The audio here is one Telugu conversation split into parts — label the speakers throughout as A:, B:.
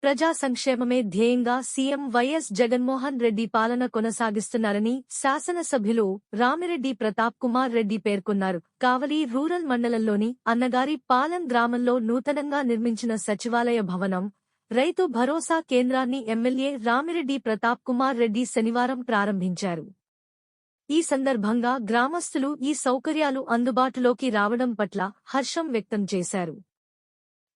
A: ప్రజా సంక్షేమమే ధ్యేయంగా సీఎం వైఎస్ జగన్మోహన్ రెడ్డి పాలన కొనసాగిస్తున్నారని శాసనసభ్యులు రామిరెడ్డి ప్రతాప్ కుమార్ రెడ్డి పేర్కొన్నారు. కావలి రూరల్ మండలంలోని అన్నగారి పాలెం గ్రామంలో నూతనంగా నిర్మించిన సచివాలయ భవనం, రైతు భరోసా కేంద్రాన్ని ఎమ్మెల్యే రామిరెడ్డి ప్రతాప్ కుమార్ రెడ్డి శనివారం ప్రారంభించారు. ఈ సందర్భంగా గ్రామస్తులు ఈ సౌకర్యాలు అందుబాటులోకి రావడం పట్ల హర్షం వ్యక్తం చేశారు.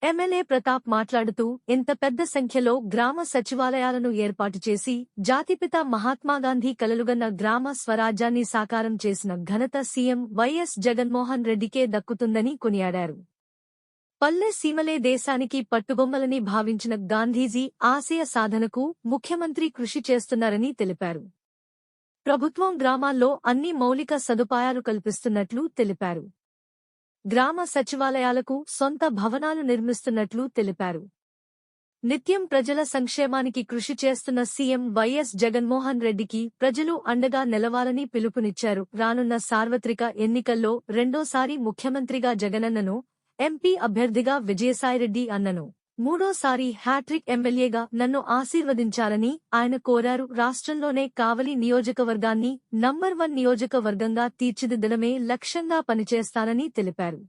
A: ఎమ్మెల్యే ప్రతాప్ మాట్లాడుతూ ఇంత పెద్ద సంఖ్యలో గ్రామ సచివాలయాలను ఏర్పాటు చేసి జాతిపిత మహాత్మాగాంధీ కలలుగన్న గ్రామ స్వరాజ్యాన్ని సాకారం చేసిన ఘనత సీఎం వైఎస్ జగన్మోహన్ రెడ్డికే దక్కుతుందని కొనియాడారు. పల్లె సీమలే దేశానికి పట్టుబొమ్మలని భావించిన గాంధీజీ ఆశయ సాధనకు ముఖ్యమంత్రి కృషి చేస్తున్నారని తెలిపారు. ప్రభుత్వం గ్రామాల్లో అన్ని మౌలిక సదుపాయాలు కల్పిస్తున్నట్లు తెలిపారు. గ్రామ సచివాలయాలకు సొంత భవనాలు నిర్మిస్తున్నట్లు తెలిపారు. నిత్యం ప్రజల సంక్షేమానికి కృషి చేస్తున్న సీఎం వైఎస్ జగన్మోహన్ రెడ్డికి ప్రజలు అండగా నిలవాలని పిలుపునిచ్చారు. రానున్న సార్వత్రిక ఎన్నికల్లో రెండోసారి ముఖ్యమంత్రిగా జగనన్నను, ఎంపీ అభ్యర్థిగా విజయసాయిరెడ్డి అన్నను, మూడోసారి హ్యాట్రిక్ ఎమ్మెల్యేగా నన్ను ఆశీర్వదించాలని ఆయన కోరారు. రాష్ట్రంలోనే కావలి నియోజకవర్గాన్ని నంబర్ 1 నియోజకవర్గంగా తీర్చిదిద్దడమే లక్ష్యంగా పనిచేస్తానని తెలిపారు.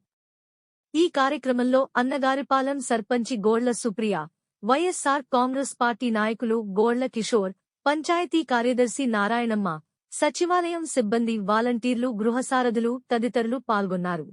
A: ఈ కార్యక్రమంలో అన్నగారిపాలెం సర్పంచి గోళ్ల సుప్రియ, వైఎస్సార్ కాంగ్రెస్ పార్టీ నాయకులు గోళ్ల కిషోర్, పంచాయతీ కార్యదర్శి నారాయణమ్మ, సచివాలయం సిబ్బంది, వాలంటీర్లు, గృహసారథులు తదితరులు పాల్గొన్నారు.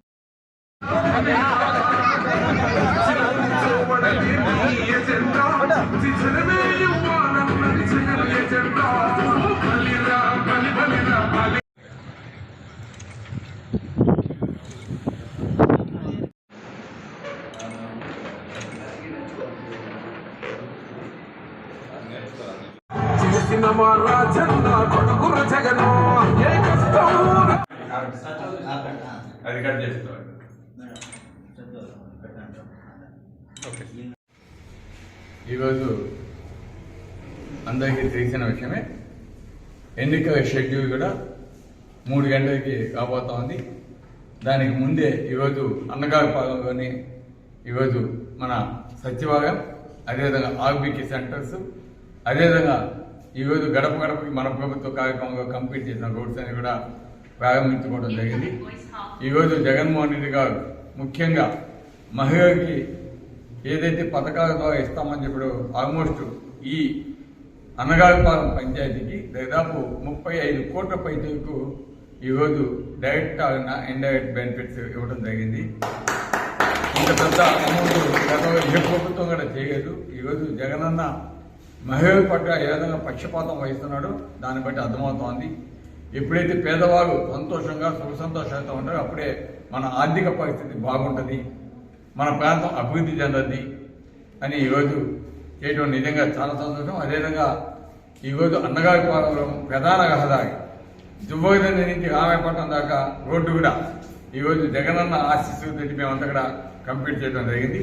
B: అది కట్ చేస్తారు. ఈరోజు అందరికీ తెలిసిన విషయమే, ఎన్నికల షెడ్యూల్ కూడా 3 గంటలకి రాబోతా ఉంది. దానికి ముందే ఈరోజు అన్నగారిపాలెంలోని ఈరోజు మన సచివాలయం, అదేవిధంగా ఆర్బీకే సెంటర్స్, అదేవిధంగా ఈరోజు గడప గడపకి మన ప్రభుత్వ కార్యక్రమంలో కంప్లీట్ చేసిన రోడ్స్ అని కూడా ప్రారంభించుకోవడం జరిగింది. ఈరోజు జగన్మోహన్ రెడ్డి గారు ముఖ్యంగా మహిళలకి ఏదైతే పథకాల ద్వారా ఇస్తామని చెప్పాడో ఆల్మోస్ట్ ఈ అన్నగారిపాలెం పంచాయతీకి దాదాపు 35 కోట్ల పైచలకు ఈరోజు డైరెక్ట్ ఇండైరెక్ట్ బెనిఫిట్స్ ఇవ్వడం జరిగింది. ఇంత పెద్ద అమౌంట్ గతంలో ఏ ప్రభుత్వం కూడా చేయలేదు. ఈరోజు జగనన్న మహిళల పట్ల ఏ విధంగా పక్షపాతం వహిస్తున్నాడో దాన్ని బట్టి అర్థమవుతోంది. ఎప్పుడైతే పేదవాళ్ళు సంతోషంగా సుఖ సంతోషాలతో ఉంటారో అప్పుడే మన ఆర్థిక పరిస్థితి బాగుంటుంది, మన ప్రాంతం అభివృద్ధి చెందద్ది అని ఈరోజు చేయడం నిజంగా చాలా సంతోషం. అదేవిధంగా ఈరోజు అన్నగారిపాలెం ప్రధాన రహదారి దువ్వగదండి నుంచి రామాయపట్నం దాకా రోడ్డు కూడా ఈరోజు జగనన్న ఆశీస్సులు తెచ్చి మేమంతా కూడా కంప్లీట్ చేయడం జరిగింది.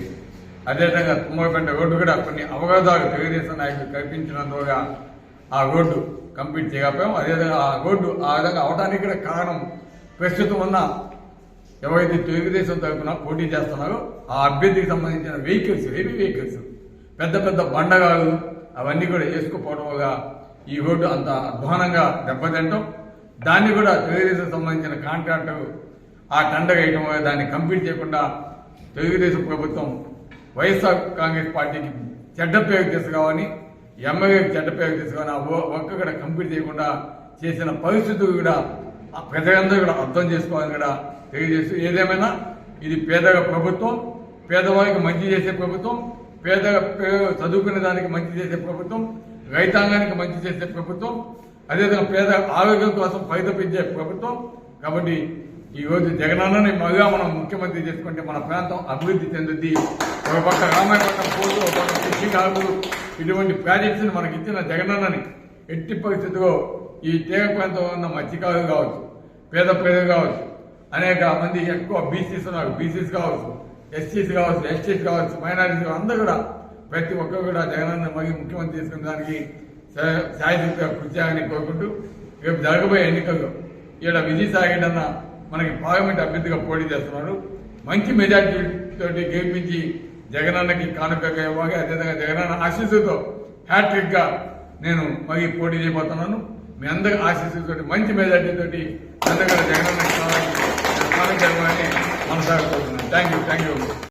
B: అదేవిధంగా తుమ్మలపేట రోడ్డు కూడా కొన్ని అవరోధాలు తెలుగుదేశం నాయకులు కల్పించినందువల్ల ఆ రోడ్డు కంప్లీట్ చేయకపోయాం. అదేవిధంగా ఆ రోడ్డు ఆ విధంగా అవడానికి కూడా కారణం ప్రస్తుతం ఉన్న ఎవరైతే తెలుగుదేశం తరఫున పోటీ చేస్తున్నారో ఆ అభ్యర్థికి సంబంధించిన వెహికల్స్, హెవీ వెహికల్స్, పెద్ద పెద్ద బండగాలు అవన్నీ కూడా వేసుకుపోవడం వల్ల ఈ రోడ్డు అంత అధ్వానంగా దెబ్బతింటాం. దాన్ని కూడా తెలుగుదేశం సంబంధించిన కాంట్రాక్టర్ ఆ టెండర్ వేయడం వల్ల దాన్ని కంప్లీట్ చేయకుండా తెలుగుదేశం ప్రభుత్వం వైఎస్ఆర్ కాంగ్రెస్ పార్టీకి చెడ్డ పేరు తీసుకురావని, ఎమ్మెల్యేకి చెడ్డ పేరు తీసుకుని ఆ వర్క్ కూడా కంప్లీట్ చేయకుండా చేసిన పరిస్థితులు కూడా ఆ ప్రజలందరూ కూడా అర్థం చేసుకోవాలని కూడా తెలియజేస్తూ, ఏదేమైనా ఇది పేదల ప్రభుత్వం, పేదవారికి మంచి చేసే ప్రభుత్వం, చదువుకునే దానికి మంచి చేసే ప్రభుత్వం, రైతాంగానికి మంచి చేసే ప్రభుత్వం, అదేవిధంగా పేద ఆరోగ్యం కోసం పరితపించే ప్రభుత్వం. కాబట్టి ఈరోజు జగనన్నని మళ్ళా మనం ముఖ్యమంత్రి చేసుకుంటే మన ప్రాంతం అభివృద్ధి చెందుద్ది. ఒక పక్క రామాయపట్నం పోర్టు, ఒక పక్క ఫిషింగ్ హార్బర్, ఇటువంటి ప్రాజెక్ట్స్ని మనకి ఇచ్చిన జగనన్నని ఎట్టి పరిస్థితిలో ఈ తీర ప్రాంతంలో ఉన్న మత్స్యకారులు కావచ్చు, పేద ప్రజలు కావచ్చు, అనేక మంది ఎక్కువ బీసీస్ ఉన్నారు, బీసీస్ కావచ్చు, ఎస్సీస్ కావచ్చు, ఎస్టీస్ కావచ్చు, మైనారిటీస్ అందరూ కూడా ప్రతి ఒక్కరు కూడా జగనన్న మళ్ళీ ముఖ్యమంత్రి చేసుకునే దానికి శాయశక్తిగా కృషి చేయాలని కోరుకుంటూ రేపు జరగబోయే ఎన్నికల్లో ఇక్కడ విజయసాయిరెడ్డి మనకి పార్లమెంట్ అభ్యర్థిగా పోటీ చేస్తున్నారు. మంచి మెజార్టీ తోటి గెలిపించి జగనన్నకి కానుకగా ఇవ్వాలి. అదేవిధంగా జగనన్న ఆశీస్సుతో హ్యాట్రిక్ గా నేను మళ్ళీ పోటీ చేయబోతున్నాను. మీ అందరి ఆశీస్సుతోటి మంచి మెజార్టీతోటి అందరికీ జగనన్న కానుక ఇవ్వాలని మనసాగుతున్నాను. Thank you.